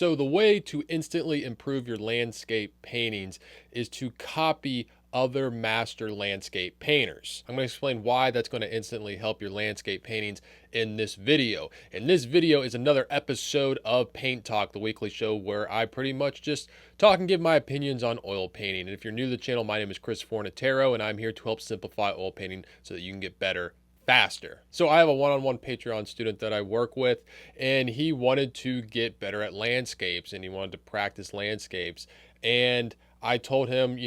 So the way to instantly improve your landscape paintings is to copy other master landscape painters. I'm going to explain why that's going to instantly help your landscape paintings in this video. And this video is another episode of Paint Talk, the weekly show where I pretty much just talk and give my opinions on oil painting. And if you're new to the channel, my name is Chris Fornatero, and I'm here to help simplify oil painting so that you can get better faster. So I have a one-on-one Patreon student that I work with, and he wanted to get better at landscapes and he wanted to practice landscapes. And I told him,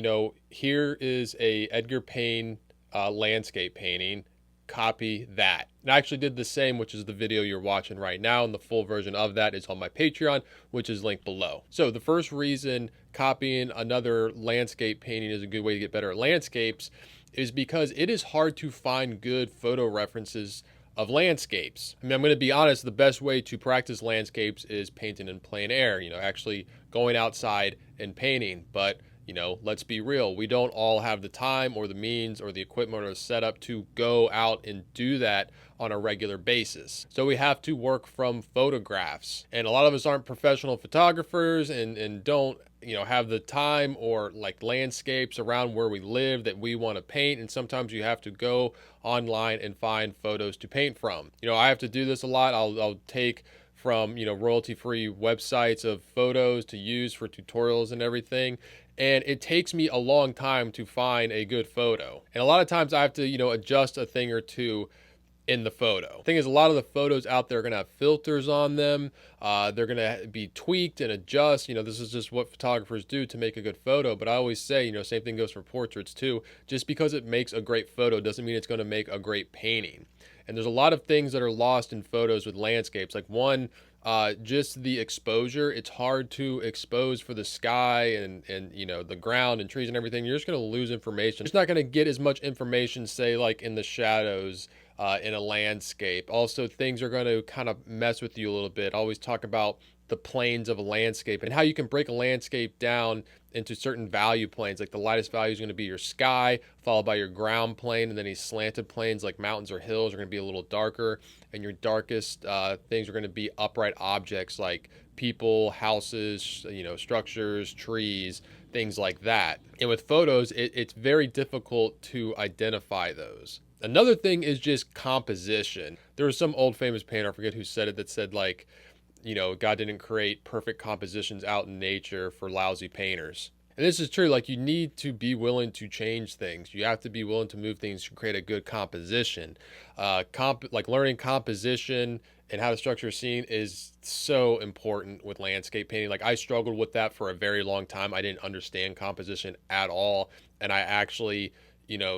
here is a Edgar Payne landscape painting. Copy that. And I actually did the same, which is the video you're watching right now, and the full version of that is on my Patreon, which is linked below. So the first reason copying another landscape painting is a good way to get better at landscapes is because it is hard to find good photo references of landscapes. I mean, I'm going to be honest, the best way to practice landscapes is painting in plein air, actually going outside and painting. But, let's be real, we don't all have the time or the means or the equipment or the setup to go out and do that on a regular basis. So we have to work from photographs. And a lot of us aren't professional photographers and don't have the time or like landscapes around where we live that we want to paint. And sometimes you have to go online and find photos to paint from. I have to do this a lot. I'll take from, royalty-free websites of photos to use for tutorials and everything. And it takes me a long time to find a good photo. And a lot of times I have to, adjust a thing or two in the photo. The thing is, a lot of the photos out there are going to have filters on them. They're going to be tweaked and adjust. This is just what photographers do to make a good photo. But I always say, same thing goes for portraits too. Just because it makes a great photo doesn't mean it's going to make a great painting. And there's a lot of things that are lost in photos with landscapes. Like one, just the exposure. It's hard to expose for the sky and the ground and trees and everything. You're just going to lose information. You're just not going to get as much information, say, like in the shadows in a landscape. Also, things are going to kind of mess with you a little bit. I always talk about the planes of a landscape and how you can break a landscape down into certain value planes. Like the lightest value is going to be your sky, followed by your ground plane, and then these slanted planes like mountains or hills are going to be a little darker, and your darkest things are going to be upright objects like people, houses, structures, trees, things like that. And with photos, it's very difficult to identify those. Another thing is just composition. There was some old famous painter, I forget who said it, that said like, God didn't create perfect compositions out in nature for lousy painters. And this is true. Like, you need to be willing to change things. You have to be willing to move things to create a good composition. Like learning composition and how to structure a scene is so important with landscape painting. Like, I struggled with that for a very long time. I didn't understand composition at all. And I actually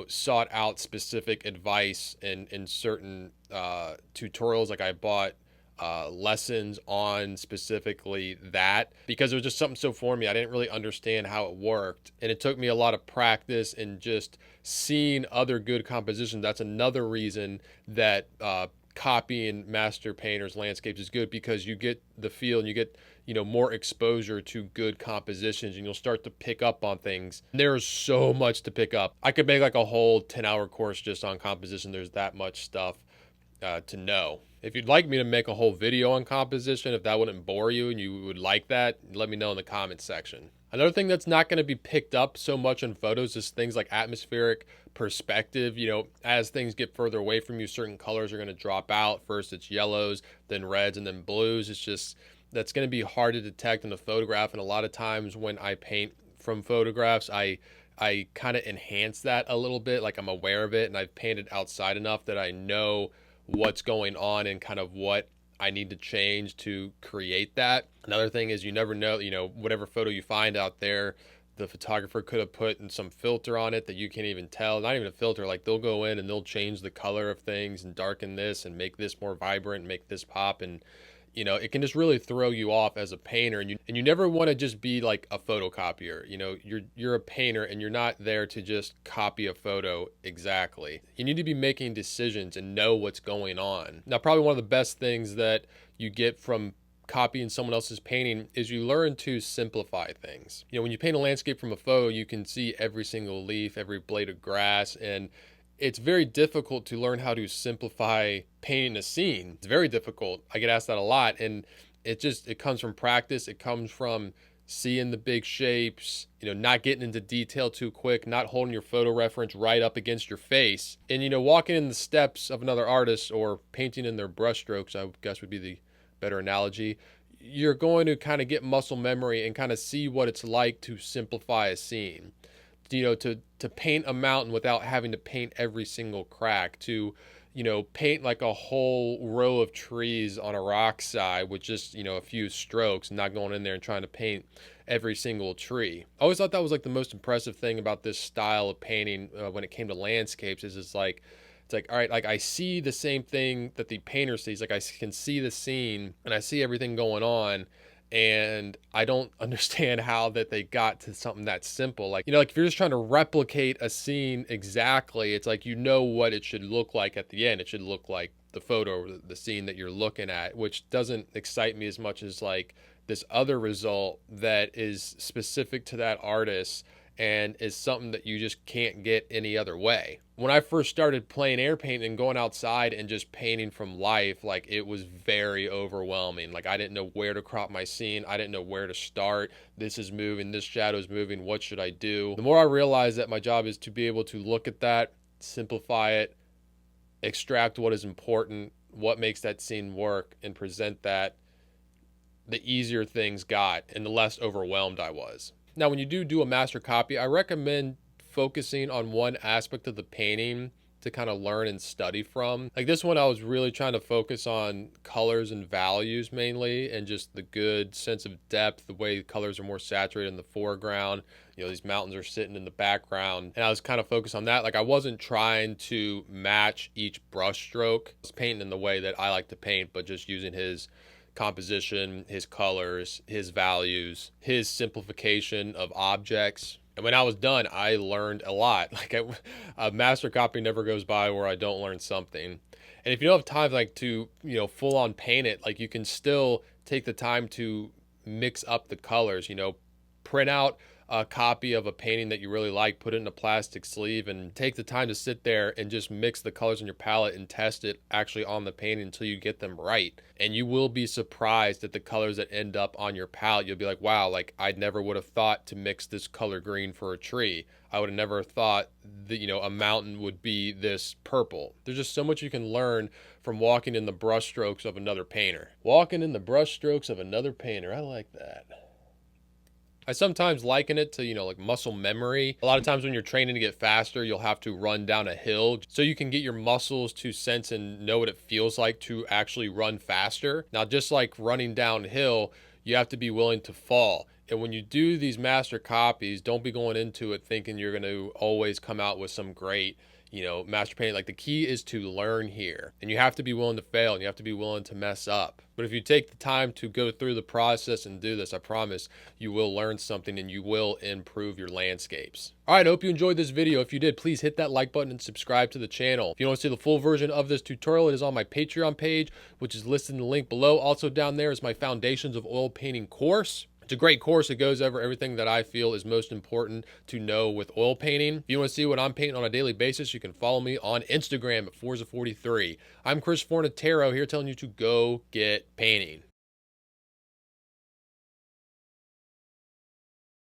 sought out specific advice in certain tutorials. Like I bought lessons on specifically that because it was just something so for me. I didn't really understand how it worked. And it took me a lot of practice and just seeing other good compositions. That's another reason that copying master painters landscapes is good, because you get the feel and you get more exposure to good compositions, and you'll start to pick up on things. There's so much to pick up. I could make like a whole 10-hour course just on composition. There's that much stuff to know. If you'd like me to make a whole video on composition, if that wouldn't bore you and you would like that, let me know in the comments section. Another thing that's not going to be picked up so much in photos is things like atmospheric perspective. As things get further away from you, certain colors are going to drop out. First it's yellows, then reds, and then blues. That's going to be hard to detect in a photograph. And a lot of times when I paint from photographs, I kind of enhance that a little bit. Like, I'm aware of it and I've painted outside enough that I know what's going on and kind of what I need to change to create that. Another thing is, you never know, whatever photo you find out there, the photographer could have put in some filter on it that you can't even tell. Not even a filter, like they'll go in and they'll change the color of things and darken this and make this more vibrant and make this pop. And it can just really throw you off as a painter. And you never want to just be like a photocopier. You're a painter and you're not there to just copy a photo exactly. You need to be making decisions and know what's going on. Now, probably one of the best things that you get from copying someone else's painting is you learn to simplify things. When you paint a landscape from a photo, you can see every single leaf, every blade of grass, and it's very difficult to learn how to simplify painting a scene. It's very difficult. I get asked that a lot, and it comes from practice. It comes from seeing the big shapes, not getting into detail too quick, not holding your photo reference right up against your face, and, walking in the steps of another artist or painting in their brushstrokes, I guess would be the better analogy. You're going to kind of get muscle memory and kind of see what it's like to simplify a scene, to paint a mountain without having to paint every single crack, to paint like a whole row of trees on a rock side with just, a few strokes, and not going in there and trying to paint every single tree. I always thought that was like the most impressive thing about this style of painting when it came to landscapes is it's like, all right, like I see the same thing that the painter sees. Like I can see the scene and I see everything going on, and I don't understand how that they got to something that simple. Like, like if you're just trying to replicate a scene exactly, it's like, what it should look like at the end. It should look like the photo or the scene that you're looking at, which doesn't excite me as much as like this other result that is specific to that artist and is something that you just can't get any other way. When I first started plein air painting and going outside and just painting from life, like it was very overwhelming. Like I didn't know where to crop my scene. I didn't know where to start. This is moving, this shadow is moving. What should I do? The more I realized that my job is to be able to look at that, simplify it, extract what is important, what makes that scene work, and present that, the easier things got and the less overwhelmed I was. Now, when you do a master copy, I recommend focusing on one aspect of the painting to kind of learn and study from. Like this one, I was really trying to focus on colors and values mainly, and just the good sense of depth, the way the colors are more saturated in the foreground. These mountains are sitting in the background, and I was kind of focused on that. Like I wasn't trying to match each brush stroke. I was painting in the way that I like to paint, but just using his composition, his colors, his values, his simplification of objects. And when I was done, I learned a lot. Like a master copy never goes by where I don't learn something. And if you don't have time like to, full on paint it, like you can still take the time to mix up the colors, print out a copy of a painting that you really like, put it in a plastic sleeve, and take the time to sit there and just mix the colors in your palette and test it actually on the painting until you get them right. And you will be surprised at the colors that end up on your palette. You'll be like, wow, like I never would have thought to mix this color green for a tree. I would have never thought that, a mountain would be this purple. There's just so much you can learn from walking in the brush strokes of another painter. Walking in the brush strokes of another painter. I like that. I sometimes liken it to, like muscle memory. A lot of times when you're training to get faster, you'll have to run down a hill so you can get your muscles to sense and know what it feels like to actually run faster. Now, just like running downhill, you have to be willing to fall. And when you do these master copies, don't be going into it thinking you're going to always come out with some great, master painting. Like the key is to learn here, and you have to be willing to fail, and you have to be willing to mess up. But if you take the time to go through the process and do this, I promise you will learn something and you will improve your landscapes. All right, I hope you enjoyed this video. If you did, please hit that like button and subscribe to the channel. If you want to see the full version of this tutorial, it is on my Patreon page, which is listed in the link below. Also down there is my Foundations of Oil Painting course. It's a great course. It goes over everything that I feel is most important to know with oil painting. If you want to see what I'm painting on a daily basis, you can follow me on Instagram at Forza43. I'm Chris Fornatero here telling you to go get painting.